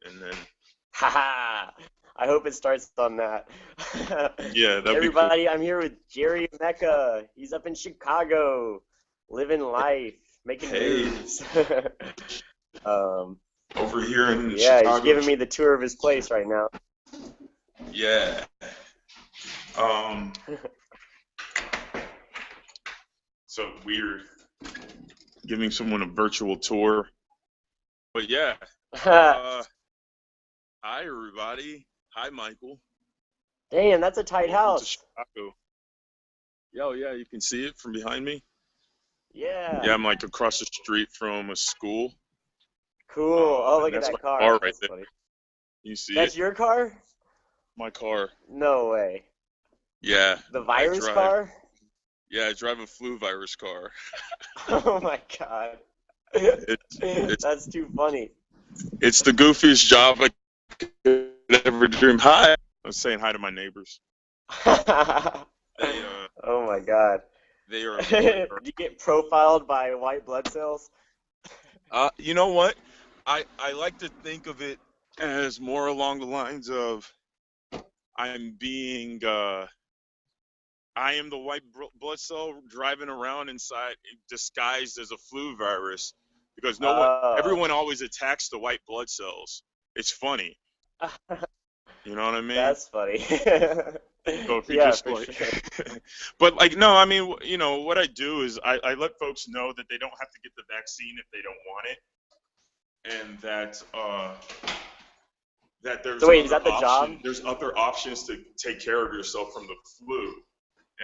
and then Haha. I hope it starts on that. yeah, that'd be cool. Everybody, I'm here with Jerry Mecca. He's up in Chicago, living life, making Hey, moves. Um, over here in yeah, he's Chicago. giving me the tour of his place right now. Yeah. Um. So weird giving someone a virtual tour, but yeah. Uh. Hi everybody. Hi Michael. Damn, that's a tight Welcome to house. Chicago. Yo, yeah, you can see it from behind me. Yeah, Yeah, I'm like across the street from a school. cool. Oh, And look at that's my that car. car right That's there. funny. You see it? That's your car? My car. No way. Yeah, The I virus drive. car? Yeah, I drive a flu virus car. Oh my God. It's That's too funny. it's the goofiest job I could ever dream. Hi. I was saying hi to my neighbors. They Oh my God. they are Did you get profiled by white blood cells? you know what? I like to think of it as more along the lines of I'm being I am the white blood cell driving around inside disguised as a flu virus because Oh, everyone always attacks the white blood cells. It's funny, you know what I mean? that's funny. So if you Yeah, just for like, sure. but like, no, I mean, what I do is I let folks know that they don't have to get the vaccine if they don't want it, and that So wait, is that the job? there's other options to take care of yourself from the flu.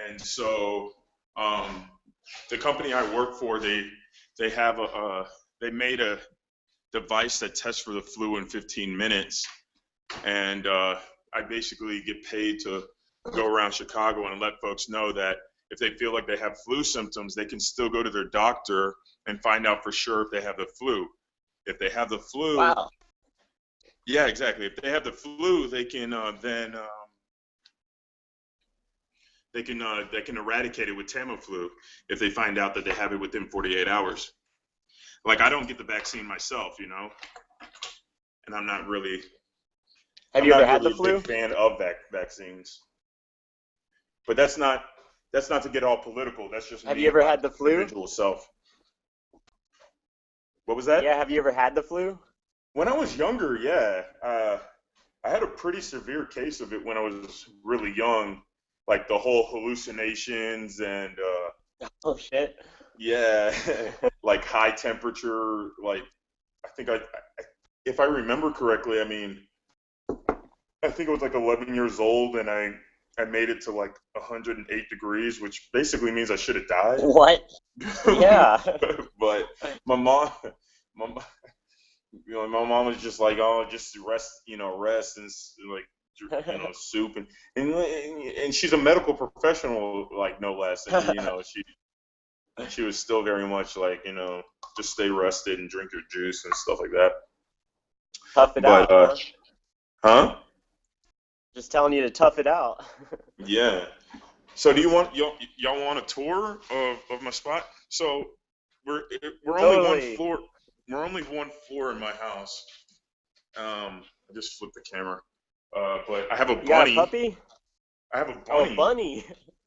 And so um, the company I work for, they have they made a device that tests for the flu in 15 minutes, and I basically get paid to go around Chicago and let folks know that if they feel like they have flu symptoms, they can still go to their doctor and find out for sure if they have the flu. If they have the flu, Wow. yeah, exactly. If they have the flu, they can then they can eradicate it with Tamiflu if they find out that they have it within 48 hours. Like I don't get the vaccine myself, and Have I'm you ever not had the really a big flu? fan of vaccines. But that's not to get all political. That's just Have you me, ever my had the flu? individual self. What was that? Yeah, have you ever had the flu? When I was younger, yeah, I had a pretty severe case of it when I was really young, like the whole hallucinations and Oh shit. yeah, like high temperature. Like I think if I remember correctly, I mean, I think I was like 11 years old, and I made it to like 108 degrees, which basically means I should have died. What? Yeah. But my mom, my, mo- my mom was just like, oh, just rest, rest and like, soup and she's a medical professional, like no less, and she was still very much like, just stay rested and drink your juice and stuff like that. Tough it But out, huh? huh? Just telling you to tough it out. Yeah. So do y'all want a tour of my spot? So we're we're only one Totally. floor. We're only one floor in my house. I just flipped the camera. But I have a You got a bunny. puppy? I have a Oh, a bunny. bunny.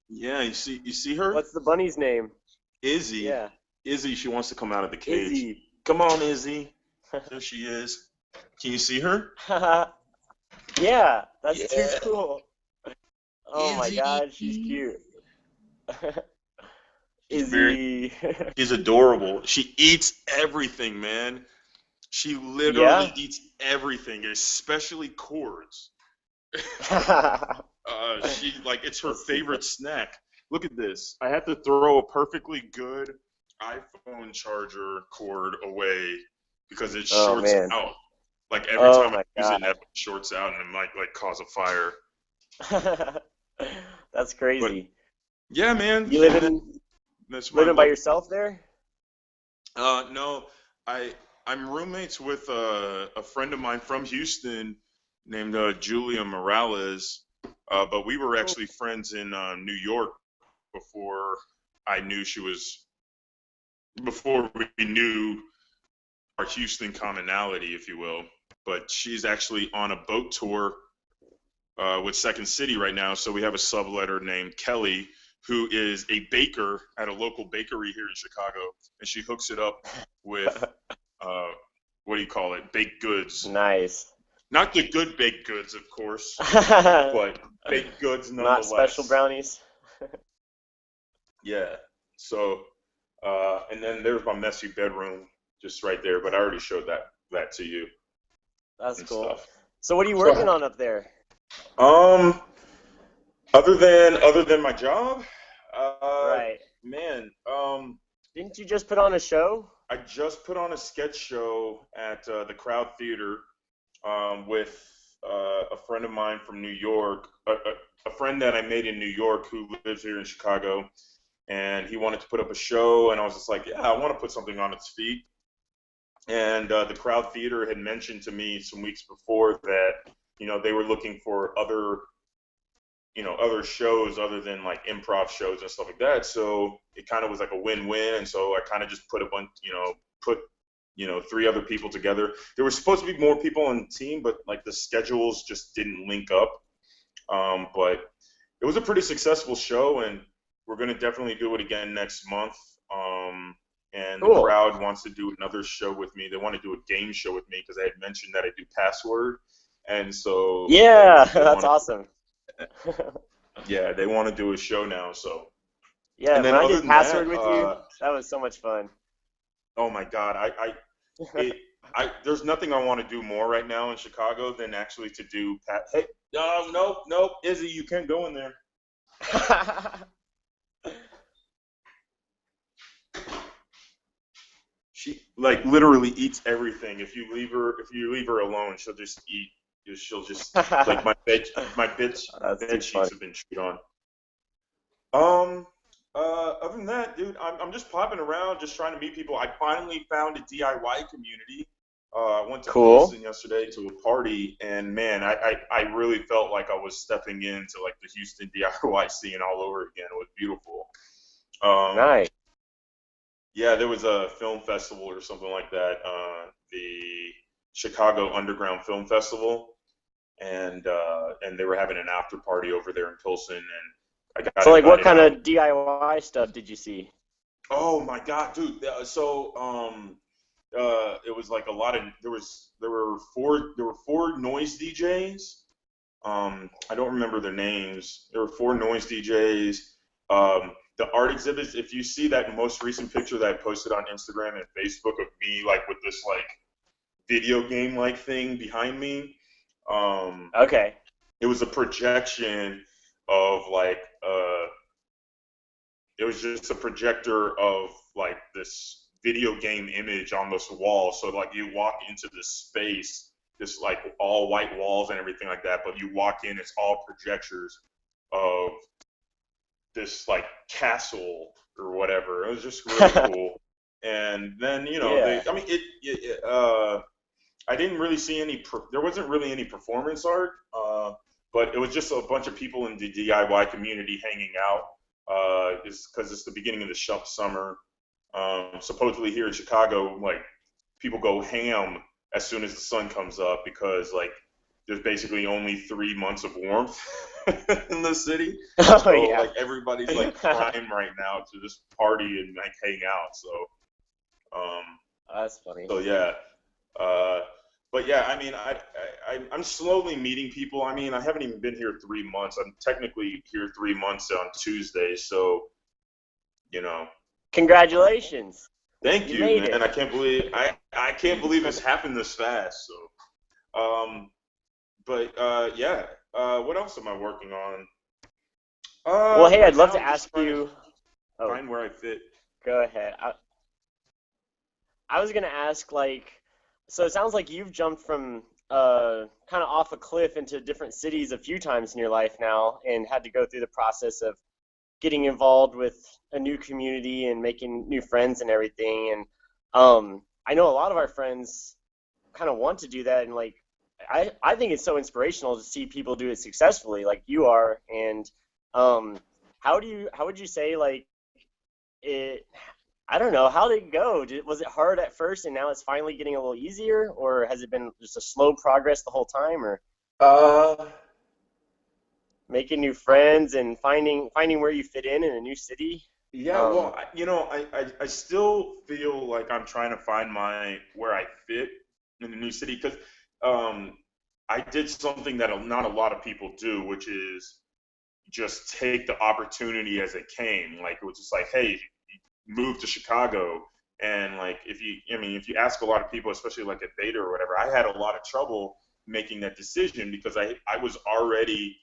Yeah, you see her? What's the bunny's name? Izzy. Yeah. Izzy, she wants to come out of the cage. Izzy. Come on, Izzy. There she is. Can you see her? Yeah, that's too Yeah, cool. Oh my Izzy. God, she's cute. She's very Izzy. she's adorable. She eats everything, man. She literally Yeah? eats everything, especially cords. She like it's her That's too favorite funny. snack. Look at this. I had to throw a perfectly good iPhone charger cord away because it Oh shorts man. out. Like every Oh time I my use it, God. it shorts out and it might like cause a fire. That's But crazy. yeah, man, You and living that's my living by local. yourself there? No, I'm roommates with a friend of mine from Houston named Julia Morales, but we were Cool. actually friends in New York before I knew she was before we knew our Houston commonality, if you will. but she's actually on a boat tour with Second City right now. So we have a subletter named Kelly, who is a baker at a local bakery here in Chicago, and she hooks it up with what do you call it? Baked goods. Nice. Not the good baked goods, of course, but baked goods Not nonetheless. special brownies. Yeah. So, and then there's my messy bedroom just right there, but I already showed that to you That's and cool. stuff. So what are you working on up there? Um, other than my job, Right. man, Didn't you just put on a show? I just put on a sketch show at the Crowd Theater with a friend of mine from New York, a friend that I made in New York who lives here in Chicago, and he wanted to put up a show, and I was just like, yeah, I want to put something on its feet. And the Crowd Theater had mentioned to me some weeks before that, they were looking for other shows other than like improv shows and stuff like that. So it kind of was like a win-win. And so I kind of just put three other people together. There were supposed to be more people on the team, but like the schedules just didn't link up. But it was a pretty successful show, and we're going to definitely do it again next month. And the Cool. Crowd wants to do another show with me. They want to do a game show with me because I had mentioned that I do Password. And so Yeah, they that's wanna- awesome. Yeah, they want to do a show now. So, Yeah, and then when I other did than Password that, with you, that was so much fun. oh my God, there's nothing I want to do more right now in Chicago than actually to do Hey, no, Izzy, you can't go in there. She like literally eats everything. If you leave her alone, she'll just eat. She'll just like my bed That's too sheets funny. have been chewed on. Other than that, dude, I'm just popping around, just trying to meet people. I finally found a DIY community. I went to Cool. Houston yesterday to a party, and man, I really felt like I was stepping into like the Houston DIY scene all over again. It was beautiful. Nice. Yeah, there was a film festival or something like that, the Chicago Underground Film Festival, and they were having an after party over there in Pilsen, and I got So like what invited kind out. of DIY stuff did you see? Oh my God, dude! It was like a lot of there were four noise DJs. I don't remember their names. There were four noise DJs. The art exhibits. If you see that most recent picture that I posted on Instagram and Facebook of me like with this like video game like thing behind me, Okay. it was a projection of like it was just a projector of like this video game image on this wall. So like you walk into this space, this like all white walls and everything like that, but you walk in, it's all projectors of this like castle or whatever. It was just really cool. And then Yeah. I didn't really see there wasn't really any performance art, but it was just a bunch of people in the DIY community hanging out. It's because it's the beginning of the summer. Supposedly here in Chicago, like people go ham as soon as the sun comes up because like there's basically only 3 months of warmth in the city. Oh So yeah. like everybody's like primed right now to just party and like hang out. That's funny. So yeah. But yeah, I mean, I'm slowly meeting people. I mean, I haven't even been here 3 months. I'm technically here 3 months on Tuesday, so you know. Congratulations. Thank You you, made man. it. I can't believe it's happened this fast. So, but yeah. What else am I working on? Well, hey, Right I'd love now to I'm just ask trying to you. Oh, find where I fit. go ahead. I was gonna ask like, so it sounds like you've jumped from kind of off a cliff into different cities a few times in your life now, and had to go through the process of getting involved with a new community and making new friends and everything. And I know a lot of our friends kind of want to do that, and like I think it's so inspirational to see people do it successfully, like you are. And how would you say like it? I don't know. How did it go? Was it hard at first and now it's finally getting a little easier, or has it been just a slow progress the whole time, or Uh, making new friends and finding where you fit in a new city? yeah, Um, well, I still feel like I'm trying to find where I fit in the new city because um, I did something that not a lot of people do, which is just take the opportunity as it came. Like it was just like, hey, move to Chicago. And like if you ask a lot of people, especially like at Beta or whatever, I had a lot of trouble making that decision because I was already,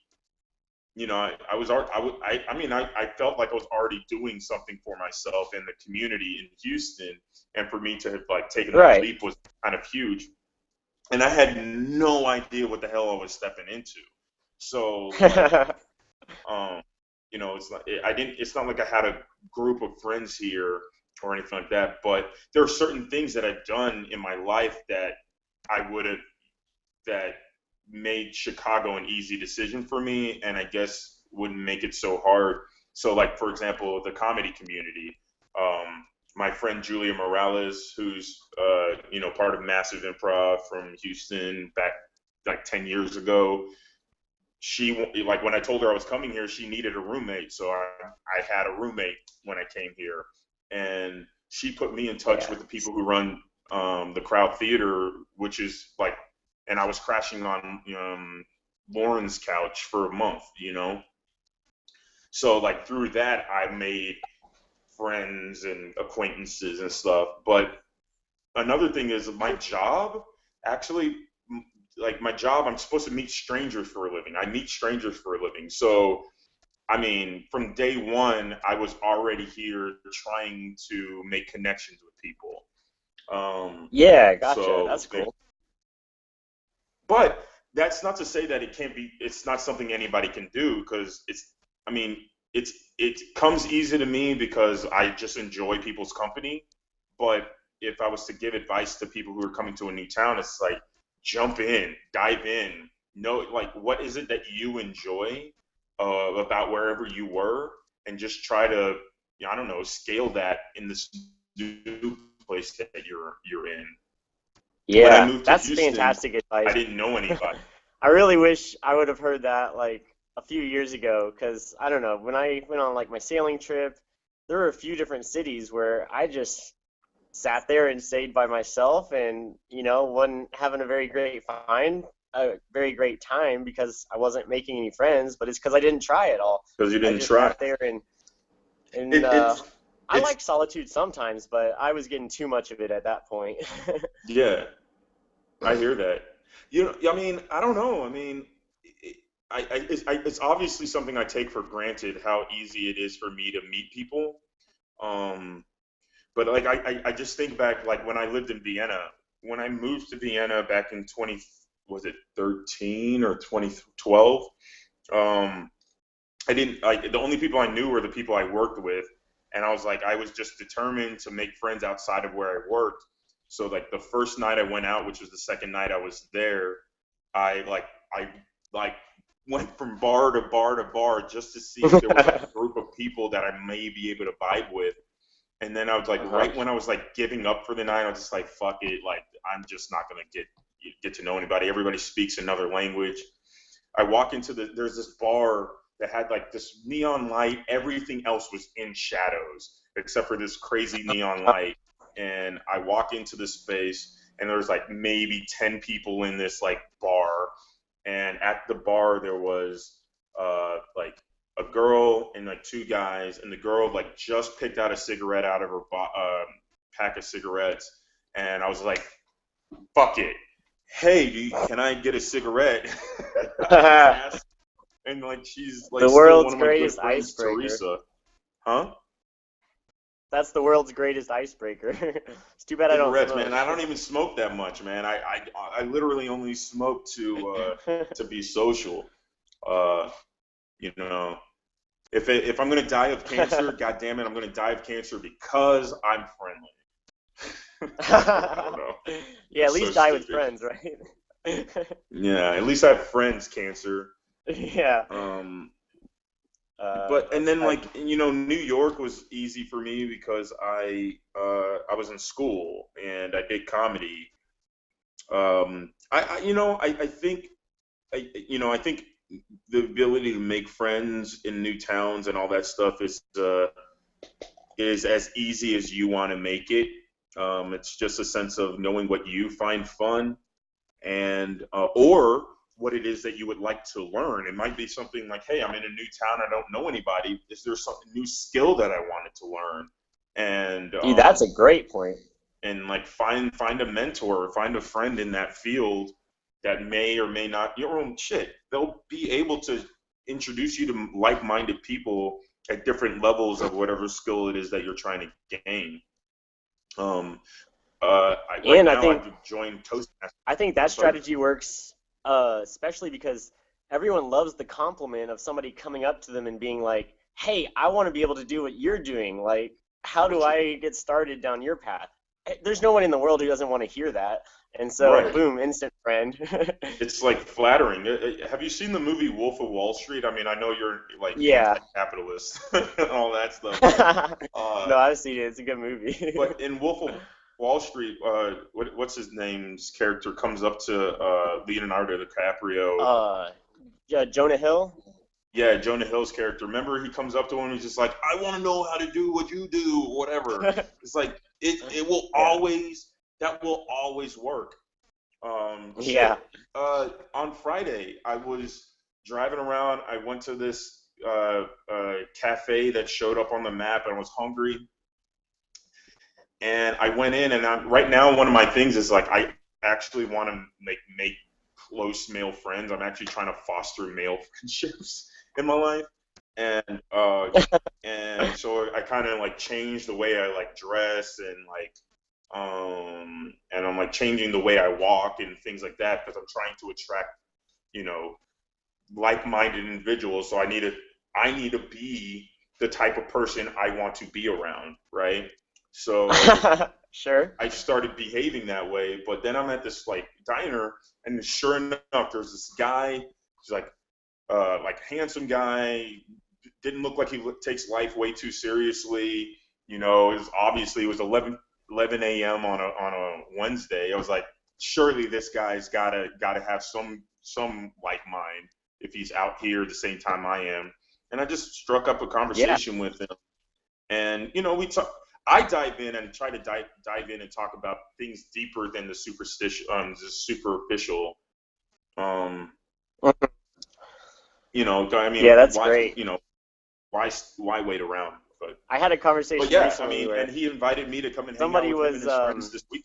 I was al- I, w- I mean I felt like I was already doing something for myself in the community in Houston, and for me to have like taken that right. leap was kind of huge. And I had no idea what the hell I was stepping into. So like um, it's not I didn't. It's not like I had a group of friends here or anything like that. But there are certain things that I've done in my life that I would have that made Chicago an easy decision for me, and I guess wouldn't make it so hard. So, like for example, the comedy community. My friend Julia Morales, who's part of Massive Improv from Houston back like 10 years ago, she like when I told her I was coming here, she needed a roommate, so I had a roommate when I came here, and she put me in touch Yeah. with the people who run the Crowd Theater, which is like, and I was crashing on Lauren's couch for a month. So like through that, I made friends and acquaintances and stuff. But another thing is my job actually like my job, I'm supposed to meet strangers for a living. I meet strangers for a living. So I mean, from day one, I was already here trying to make connections with people. um Yeah, gotcha. so That's they, cool. but that's not to say that it's not something anybody can do, because I mean it comes easy to me because I just enjoy people's company. But if I was to give advice to people who are coming to a new town, it's like jump in, dive in, know like what is it that you enjoy about wherever you were, and just try to, I don't know, scale that in this new place that you're in. When I Yeah, moved to that's Houston, fantastic I advice. didn't know anybody. I really wish I would have heard that like a few years ago, because I don't know, when I went on like my sailing trip, there were a few different cities where I just sat there and stayed by myself and, wasn't having a very great time because I wasn't making any friends, but it's because I didn't try at all. Because you I didn't just try. sat there and It, it's I it's like solitude sometimes, but I was getting too much of it at that point. yeah, I hear that. I mean, I don't know. I mean, it, it's obviously something I take for granted how easy it is for me to meet people. Um, but like I just think back like when I lived in Vienna, when I moved to Vienna back in 20, was it 13 or 2012? Um, I didn't like the only people I knew were the people I worked with, and I was like I was just determined to make friends outside of where I worked. So like the first night I went out, which was the second night I was there, I like went from bar to bar to bar just to see if there was like a group of people that I may be able to vibe with. And then I was like, Uh-huh. right when I was like giving up for the night, I was just like, fuck it, like I'm just not gonna get to know anybody. Everybody speaks another language. I walk into there's this bar that had like this neon light. Everything else was in shadows except for this crazy neon light. And I walk into this space, and there's like maybe 10 people in this like bar. And at the bar there was like a girl and like two guys, and the girl like just picked out a cigarette out of her pack of cigarettes, and I was like, fuck it. Hey, can I get a cigarette? I just asked, and like she's like The still one world's of my good greatest friends, icebreaker. Teresa. Huh? That's the world's greatest icebreaker. It's too bad I don't Cigarettes, man. smoke. I don't even smoke that much, man. I literally only smoke to be social. Uh, you know, if I'm gonna die of cancer, god damn it, I'm gonna die of cancer because I'm friendly. I don't know. Yeah, at It's so least die with stupid. friends, right? Yeah, at least I have friends, cancer. Yeah. Um, But and then I, like New York was easy for me because I was in school and I did comedy. I think I think the ability to make friends in new towns and all that stuff is as easy as you want to make it. It's just a sense of knowing what you find fun and or what it is that you would like to learn. It might be something like, hey, I'm in a new town, I don't know anybody. Is there some new skill that I wanted to learn? And that's a great point. like find a mentor, find a friend in that field that may or may not your own shit. They'll be able to introduce you to like-minded people at different levels of whatever skill it is that you're trying to gain. Um, right And now I've joined Toastmasters. I think that I'm sorry. strategy works, especially because everyone loves the compliment of somebody coming up to them and being like, "Hey, I want to be able to do what you're doing. Like, how do I get started down your path?" There's no one in the world who doesn't want to hear that. And so, Right. boom, instant friend. It's like flattering. Have you seen the movie Wolf of Wall Street? I mean, I know you're like Yeah. anti-capitalist and all that stuff, but No, I've seen it. It's a good movie. but in Wolf of Wall Street, what's his name's character comes up to Leonardo DiCaprio. uh, yeah, Jonah Hill. Yeah, Jonah Hill's character. Remember, he comes up to him. He's just like, "I want to know how to do what you do, whatever." It's like it will Yeah. always that will always work. Yeah. Shit. On Friday, I was driving around. I went to this cafe that showed up on the map, and I was hungry. And I went in, and right now one of my things is like I actually want to make close male friends. I'm actually trying to foster male friendships in my life, and so I kind of like changed the way I like dress and like and I'm like changing the way I walk and things like that because I'm trying to attract you know like-minded individuals. So I need to be the type of person I want to be around, right? So Sure. I started behaving that way. But then I'm at this like diner, and sure enough, there's this guy. He's like handsome guy. Didn't look like he takes life way too seriously. It was 11 a.m. on a Wednesday. I was like, surely this guy's gotta have some like mind if he's out here at the same time I am. And I just struck up a Yeah. conversation with him, and we talk. I dive in and try to dive in and talk about things deeper than the superficial. Um, I Yeah, mean, that's why, great. why wait around? I had a But conversation yeah, I recently mean, and where he invited me to come and hang out somebody with him and was, his friends this week.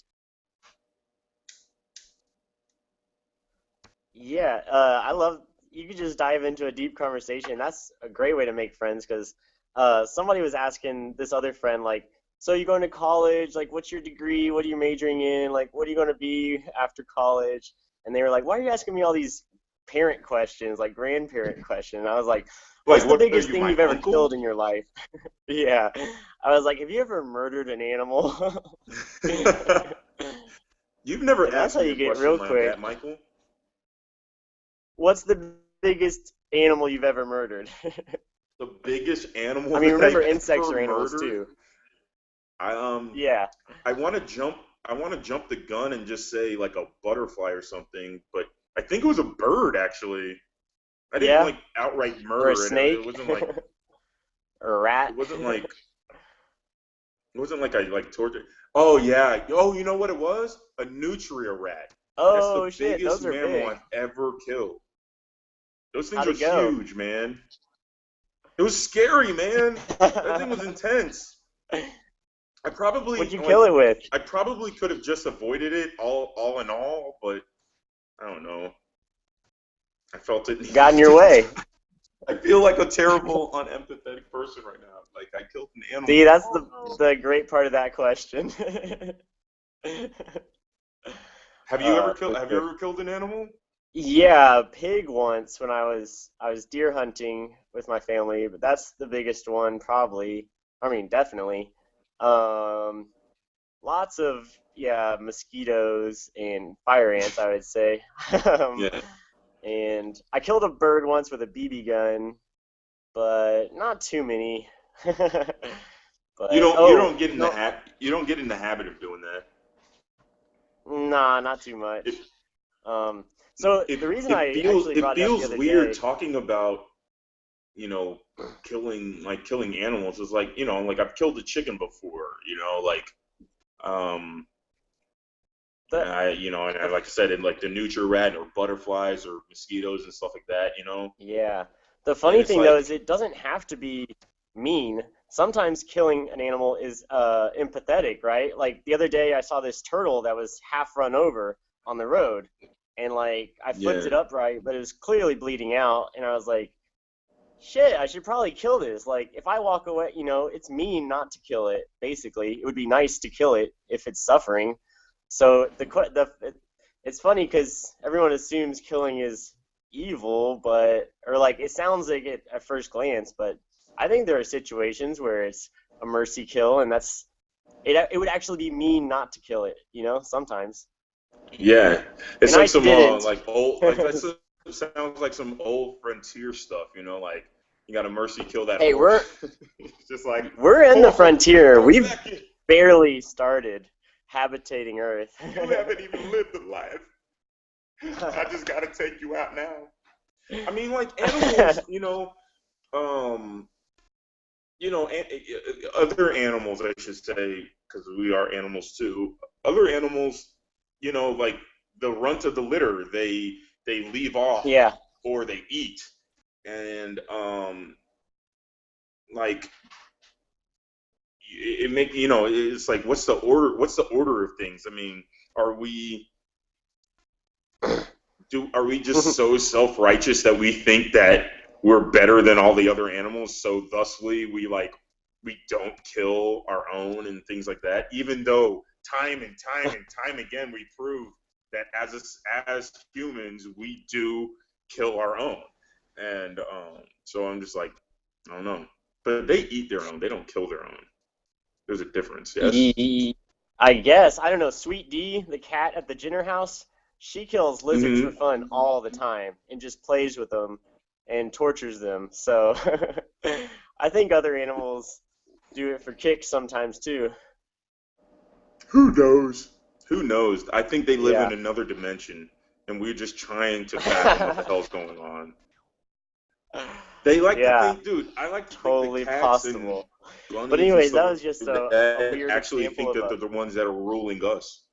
yeah, I love, you could just dive into a deep conversation. That's a great way to make friends because somebody was asking this other friend, like, so you going to college? Like, what's your degree? What are you majoring in? Like, what are you going to be after college? And they were like, why are you asking me all these parent questions, like grandparent questions? And I was like, what's Like, the what are biggest you, thing my you've ever uncle? killed in your life? Yeah. I was like, have you ever murdered an animal? You've never And that's asked how me you a get question real like quick. that, Michael. What's the biggest animal you've ever murdered? The biggest animal I mean, that remember I've insects ever are animals murdered. too. I Yeah. I want to jump. I want to jump the gun and just say like a butterfly or something, but I think it was a bird actually. I didn't Yeah. like outright Or a murder it. It snake. wasn't like Or a it rat. wasn't like it wasn't like I like tortured. Oh yeah. Oh, you know what it was? A nutria rat. That's Oh the shit, biggest those are mammal big. I've ever killed. Those things How'd are it go? huge, man. It was scary, man. That thing was intense. I What'd probably you kill like it with? I probably could have just avoided it all in all, but I don't know. I felt it Got in needed your to. way. I feel like a terrible, unempathetic person right now. Like I killed an See, animal. that's Oh the no. the great part of that question. For Have you sure. ever killed an animal? Yeah, a pig once when I was deer hunting with my family, but that's the biggest one probably. I mean, definitely. Um, Lots of, yeah, mosquitoes and fire ants, I would say. Um, Yeah. and I killed a bird once with a BB gun. but not too many. You But don't you oh, don't get in the no, habit of doing that. nah, not too It much. Um, so it the reason it I feels actually it brought it up the feels other weird day, talking about, you know, killing animals. Is like, like I've killed a chicken before, like, um the and I, the like I said, in like the nutria rat or butterflies or mosquitoes and stuff like that. Yeah. The And funny it's thing though like, is it doesn't have to be mean. Sometimes killing an animal is empathetic, right? Like the other day I saw this turtle that was half run over on the road and like I flipped yeah, it upright, but it was clearly bleeding out and I was like, shit, I should probably kill this. Like if I walk away, it's mean not to kill it, basically. It would be nice to kill it if it's suffering. So it's funny because everyone assumes killing is evil, but or like it sounds like it at first glance, but I think there are situations where it's a mercy kill, and that's it. It would actually be mean not to kill it, sometimes. yeah. It's And like I some didn't. like old, like that sounds like some old frontier stuff. Like you got to mercy kill that Hey, horse. we're It's just like, we're in the hold on frontier. one We've second, barely started habitating Earth. you haven't even lived the life. I just got to take you out now. I mean, like animals, um, other animals, I should say, because we are animals too. Other animals, like the runt of the litter, they leave off Yeah. or they eat, and like it make it's like what's the order? What's the order of things? I mean, are we are we just so self-righteous that we think that we're better than all the other animals, so thusly we don't kill our own and things like that, even though time and time and time again we prove that as humans we do kill our own. And so I'm just like, I don't know, but they eat their own, they don't kill their own. There's a difference, yes. I guess. I don't know. Sweet D, the cat at the Jenner house, she kills lizards for Hmm. fun all the time and just plays with them and tortures them. So I think other animals do it for kicks sometimes too. Who knows? Who knows? I think they live in Yeah, another dimension, and we're just trying to fathom what the hell's going on. They like to yeah, think, dude. I like to think that totally cats and possible. But bunnies and anyways, stuff that was just like a that weird actually example think of that a they're the ones that are ruling us.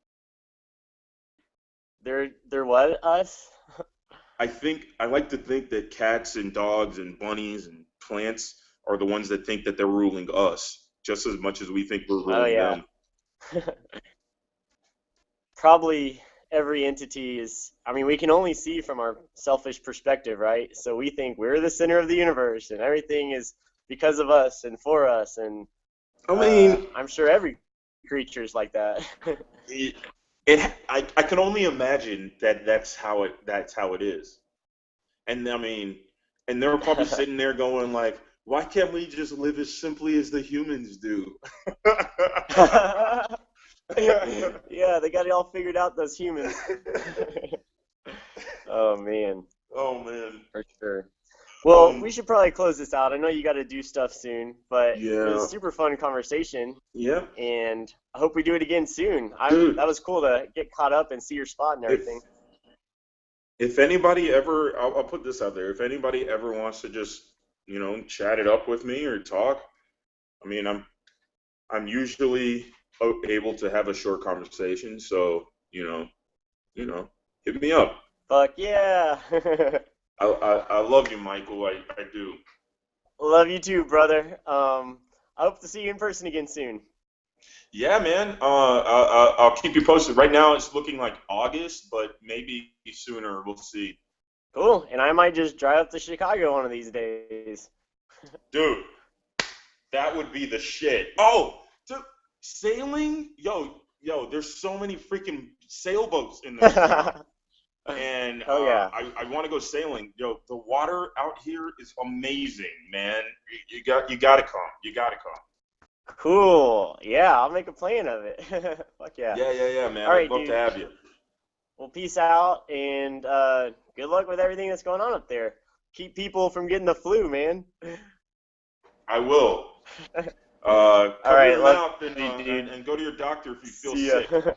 they're what us? I like to think that cats and dogs and bunnies and plants are the ones that think that they're ruling us just as much as we think we're Oh ruling yeah. them. Probably every entity is, I mean, we can only see from our selfish perspective, right? So we think we're the center of the universe and everything is because of us and for us. And I mean, I'm sure every creature is like that. it, I can only imagine that that's how it is. And I mean, and they're probably sitting there going like, why can't we just live as simply as the humans do? Yeah, they got it all figured out, those humans. Oh, man, Oh man. for sure. Well, Um. we should probably close this out. I know you got to do stuff soon, but it was Yeah. a super fun conversation. Yeah. And I hope we do it again soon. Dude. That was cool to get caught up and see your spot and If everything. if anybody ever, I'll put this out there. If anybody ever wants to just chat it up with me or talk, I mean, I'm usually able to have a short conversation. So hit me up. Fuck yeah. I love you, Michael. I do. Love you too, brother. I hope to see you in person again soon. Yeah, man. I'll keep you posted. Right now, it's looking like August, but maybe sooner. We'll see. Cool. And I might just drive up to Chicago one of these days. Dude, that would be the shit. Oh, dude, sailing? Yo, there's so many freaking sailboats in this town. And Hell yeah. I want to go sailing. Yo, the water out here is amazing, man. You gotta come. You gotta come. Cool. Yeah, I'll make a plan of it. Fuck yeah. Yeah, man. All I'd right, love to dude. have you. Well, peace out and good luck with everything that's going on up there. keep people from getting the flu, man. I will. All Cover right, your love mouth you, dude. and go to your doctor if you feel See ya. sick.